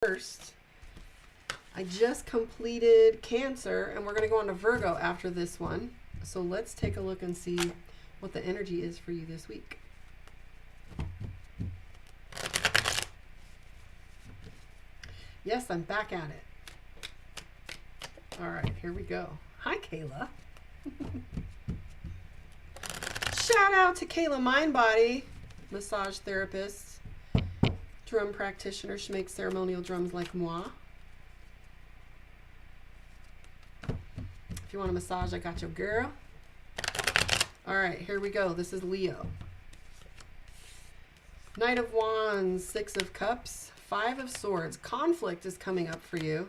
First, I just completed Cancer, and we're going to go on to Virgo after this one. So let's take a look and see what the energy is for you this week. Yes, I'm back at it. All right, here we go. Hi, Kayla. Shout out to Kayla Mindbody, massage therapist, drum practitioner. She makes ceremonial drums like moi. If you want a massage, I got your girl. All right, here we go. This is Leo. Knight of Wands, Six of Cups, Five of Swords. Conflict is coming up for you.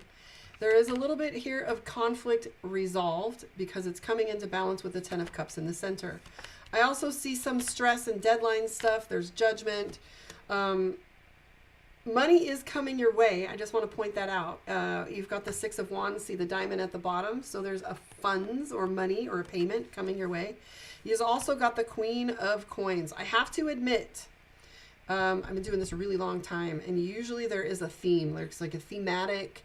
There is a little bit here of conflict resolved because it's coming into balance with the Ten of Cups in the center. I also see some stress and deadline stuff. There's judgment. Money is coming your way. I just want to point that out. You've got the Six of Wands, see the diamond at the bottom. So there's a funds or money or a payment coming your way. You've also got the Queen of Coins. I have to admit, I've been doing this a really long time, and usually there is a theme. There's like a thematic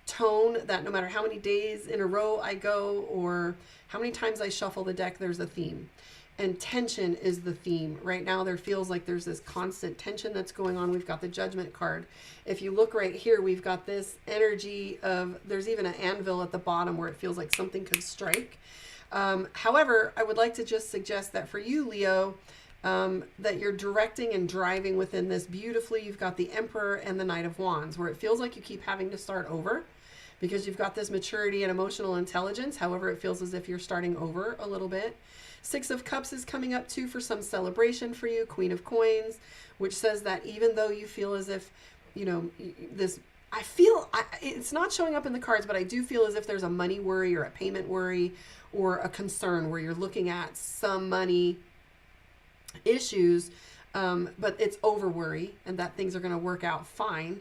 tone that no matter how many days in a row I go or how many times I shuffle the deck, there's a theme. And tension is the theme. Right now there feels like there's this constant tension that's going on. We've got the Judgment card. If you look right here, we've got this energy of, there's even an anvil at the bottom where it feels like something could strike. However, I would like to just suggest that for you, Leo, that you're directing and driving within this beautifully. You've got the Emperor and the Knight of Wands, where it feels like you keep having to start over because you've got this maturity and emotional intelligence. However, it feels as if you're starting over a little bit. Six of Cups is coming up too for some celebration for you. Queen of Coins, which says that even though you feel as if, you know, this, it's not showing up in the cards, but I do feel as if there's a money worry or a payment worry or a concern where you're looking at some money issues, but it's over worry and that things are going to work out fine.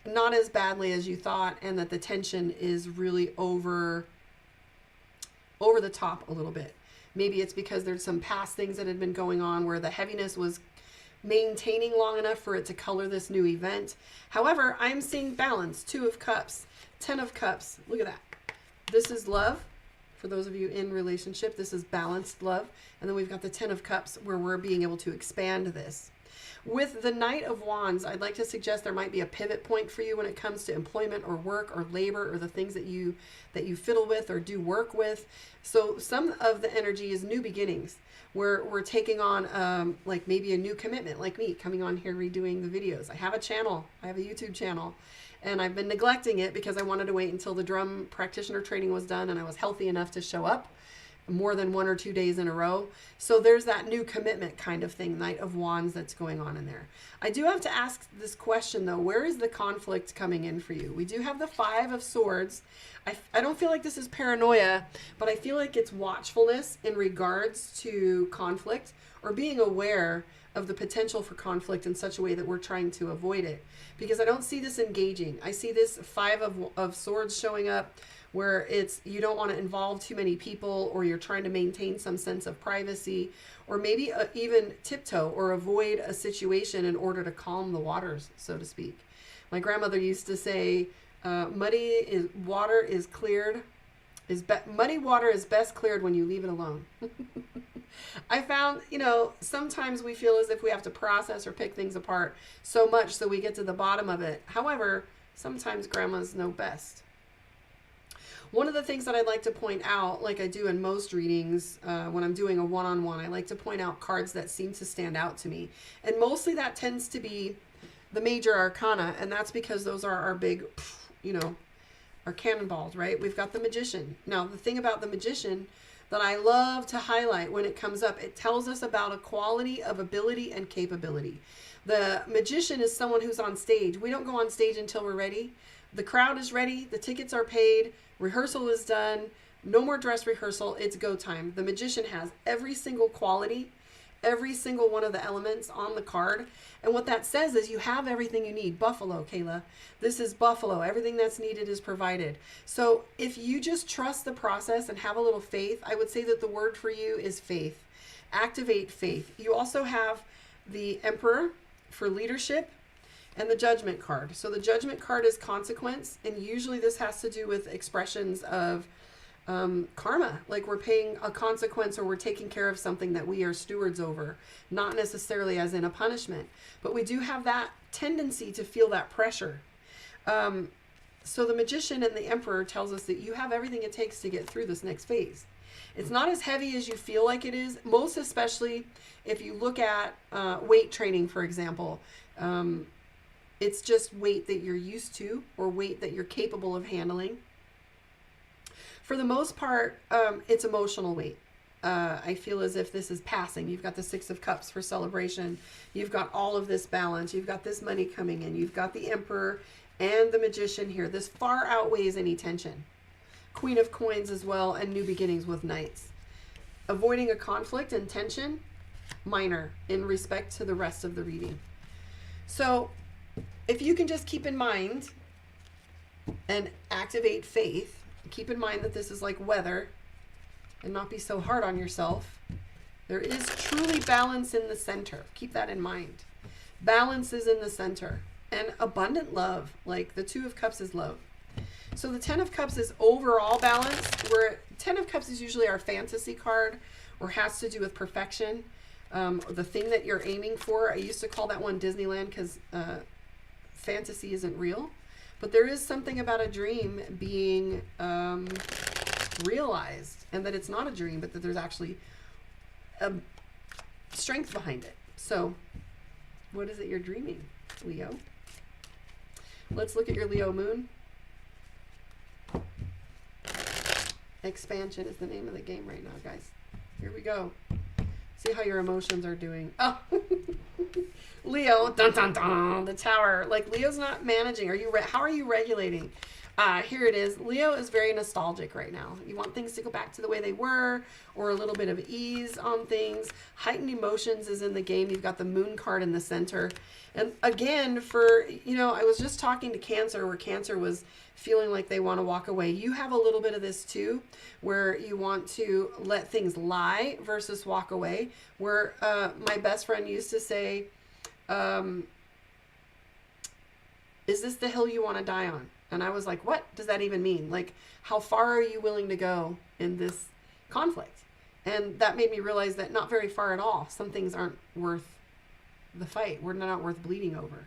Not as badly as you thought, and that the tension is really over the top a little bit. Maybe it's because there's some past things that had been going on where the heaviness was maintaining long enough for it to color this new event. However, I'm seeing balance. Two of Cups, Ten of Cups. Look at that. This is love. For those of you in relationship, this is balanced love. And then we've got the Ten of Cups where we're being able to expand this. With the Knight of Wands, I'd like to suggest there might be a pivot point for you when it comes to employment or work or labor or the things that you fiddle with or do work with. So some of the energy is new beginnings, where we're taking on like maybe a new commitment, like me coming on here redoing the videos. I have a channel, I have a YouTube channel, and I've been neglecting it because I wanted to wait until the drum practitioner training was done and I was healthy enough to show up more than 1 or 2 days in a row. So there's that new commitment kind of thing, Knight of Wands, that's going on in there. I do have to ask this question though, where is the conflict coming in for you? We do have the Five of Swords. I don't feel like this is paranoia, but I feel like it's watchfulness in regards to conflict or being aware of the potential for conflict in such a way that we're trying to avoid it. Because I don't see this engaging. I see this Five of Swords showing up where it's you don't want to involve too many people, or you're trying to maintain some sense of privacy, or maybe even tiptoe or avoid a situation in order to calm the waters, so to speak. My grandmother used to say, muddy water is best cleared when you leave it alone. I found, you know, sometimes we feel as if we have to process or pick things apart so much so we get to the bottom of it. However, sometimes grandmas know best. One of the things that I'd like to point out, like I do in most readings, when I'm doing a one-on-one, I like to point out cards that seem to stand out to me. And mostly that tends to be the major arcana, and that's because those are our big, you know, our cannonballs, right? We've got the Magician. Now, the thing about the Magician that I love to highlight when it comes up, it tells us about a quality of ability and capability. The Magician is someone who's on stage. We don't go on stage until we're ready. The crowd is ready. The tickets are paid. Rehearsal is done. No more dress rehearsal. It's go time. The Magician has every single quality, every single one of the elements on the card. And what that says is you have everything you need. Buffalo, Kayla. This is Buffalo. Everything that's needed is provided. So if you just trust the process and have a little faith, I would say that the word for you is faith. Activate faith. You also have the Emperor for leadership. and the Judgment card. So the Judgment card is consequence, and usually this has to do with expressions of karma, like we're paying a consequence or we're taking care of something that we are stewards over, not necessarily as in a punishment, but we do have that tendency to feel that pressure. So the Magician and the Emperor tells us that you have everything it takes to get through this next phase. It's not as heavy as you feel like it is, most especially if you look at weight training, for example. It's just weight that you're used to or weight that you're capable of handling. For the most part, it's emotional weight. I feel as if this is passing. You've got the Six of Cups for celebration. You've got all of this balance. You've got this money coming in. You've got the Emperor and the Magician here. This far outweighs any tension. Queen of Coins as well, and new beginnings with Knights. Avoiding a conflict and tension, minor in respect to the rest of the reading. So if you can just keep in mind and activate faith, keep in mind that this is like weather, and not be so hard on yourself. There is truly balance in the center. Keep that in mind. Balance is in the center. And abundant love, like the Two of Cups is love. So the Ten of Cups is overall balance, where Ten of Cups is usually our fantasy card, or has to do with perfection, the thing that you're aiming for. I used to call that one Disneyland because fantasy isn't real. But there is something about a dream being realized, and that it's not a dream, but that there's actually a strength behind it. So what is it you're dreaming, Leo? Let's look at your Leo moon. Expansion is the name of the game right now, guys. Here we go. See how your emotions are doing. Oh, Leo, dun dun dun, the Tower. Like Leo's not managing. How are you regulating? Here it is. Leo is very nostalgic right now. You want things to go back to the way they were, or a little bit of ease on things. Heightened emotions is in the game. You've got the Moon card in the center. And again, I was just talking to Cancer, where Cancer was feeling like they want to walk away. You have a little bit of this too, where you want to let things lie versus walk away. Where my best friend used to say, is this the hill you want to die on? And I was like, what does that even mean? Like, how far are you willing to go in this conflict? And that made me realize that not very far at all. Some things aren't worth the fight. We're not worth bleeding over.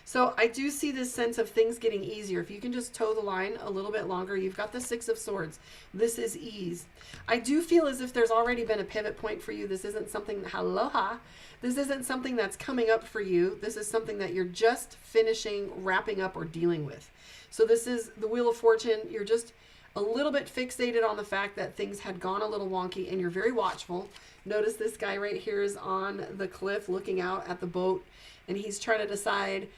So I do see this sense of things getting easier. If you can just toe the line a little bit longer. You've got the Six of Swords. This is ease. I do feel as if there's already been a pivot point for you. This isn't something, aloha. This isn't something that's coming up for you. This is something that you're just finishing, wrapping up, or dealing with. So this is the Wheel of Fortune. You're just a little bit fixated on the fact that things had gone a little wonky, and you're very watchful. Notice this guy right here is on the cliff looking out at the boat, and he's trying to decide,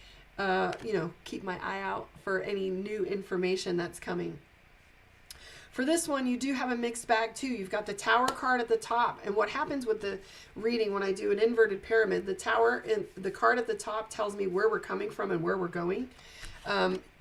keep my eye out for any new information that's coming. For this one, you do have a mixed bag too. You've got the Tower card at the top. And what happens with the reading when I do an inverted pyramid, the Tower and the card at the top tells me where we're coming from and where we're going.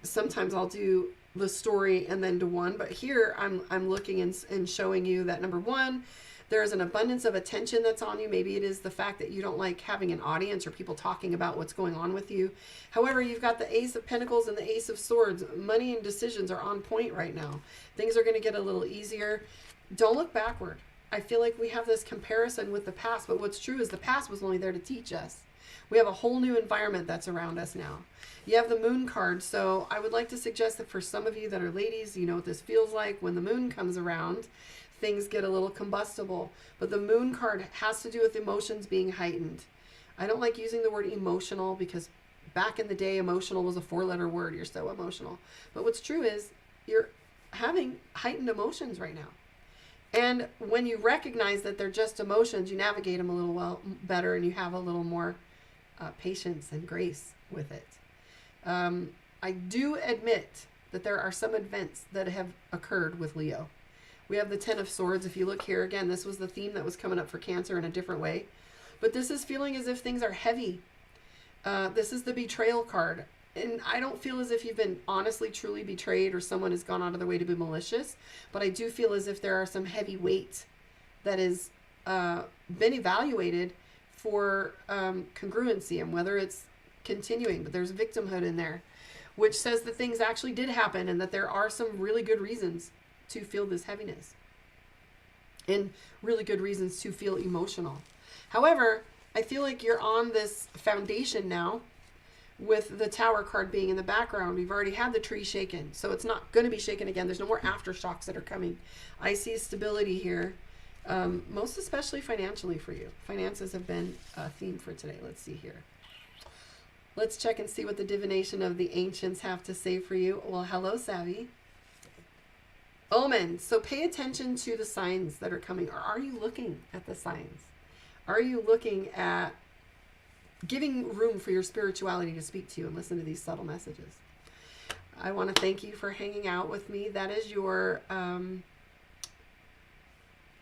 Sometimes I'll do the story and then to one, but here I'm looking and showing you that number one, there is an abundance of attention that's on you. Maybe it is the fact that you don't like having an audience or people talking about what's going on with you. However, you've got the Ace of Pentacles and the Ace of Swords. Money and decisions are on point right now. Things are going to get a little easier. Don't look backward. I feel like we have this comparison with the past, but what's true is the past was only there to teach us. We have a whole new environment that's around us now. You have the Moon card, so I would like to suggest that for some of you that are ladies, you know what this feels like when the moon comes around. Things get a little combustible. But the Moon card has to do with emotions being heightened. I don't like using the word emotional because back in the day, emotional was a 4-letter word. You're so emotional. But what's true is you're having heightened emotions right now. And when you recognize that they're just emotions, you navigate them a little better, and you have a little more patience and grace with it. I do admit that there are some events that have occurred with Leo. We have the Ten of Swords. If you look here again, this was the theme that was coming up for Cancer in a different way. But this is feeling as if things are heavy. This is the Betrayal card. And I don't feel as if you've been honestly, truly betrayed or someone has gone out of their way to be malicious. But I do feel as if there are some heavy weight that has been evaluated for congruency, and whether it's continuing, but there's victimhood in there, which says that things actually did happen and that there are some really good reasons to feel this heaviness and really good reasons to feel emotional. However, I feel like you're on this foundation now with the Tower card being in the background. We've already had the tree shaken, so it's not going to be shaken again. There's no more aftershocks that are coming. I see stability here, most especially financially for you. Finances have been a theme for today. Let's see here. Let's check and see what the divination of the ancients have to say for you. Well, hello, Savvy. Omen. So pay attention to the signs that are coming. Or are you looking at the signs? Are you looking at giving room for your spirituality to speak to you and listen to these subtle messages? I want to thank you for hanging out with me. That is your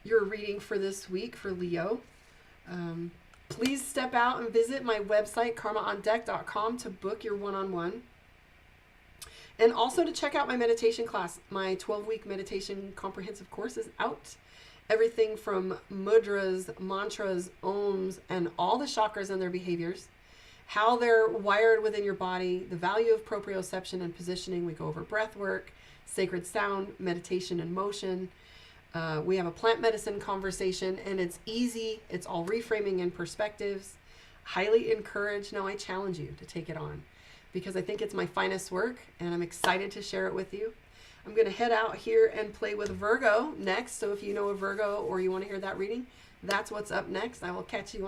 reading for this week for Leo. Please step out and visit my website, karmaondeck.com, to book your one-on-one. And also to check out my meditation class. My 12-week meditation comprehensive course is out. Everything from mudras, mantras, ohms, and all the chakras and their behaviors, how they're wired within your body, the value of proprioception and positioning. We go over breath work, sacred sound, meditation and motion. We have a plant medicine conversation, and it's easy. It's all reframing and perspectives. Highly encourage. Now I challenge you to take it on because I think it's my finest work, and I'm excited to share it with you. I'm going to head out here and play with Virgo next. So if you know a Virgo or you want to hear that reading, that's what's up next. I will catch you on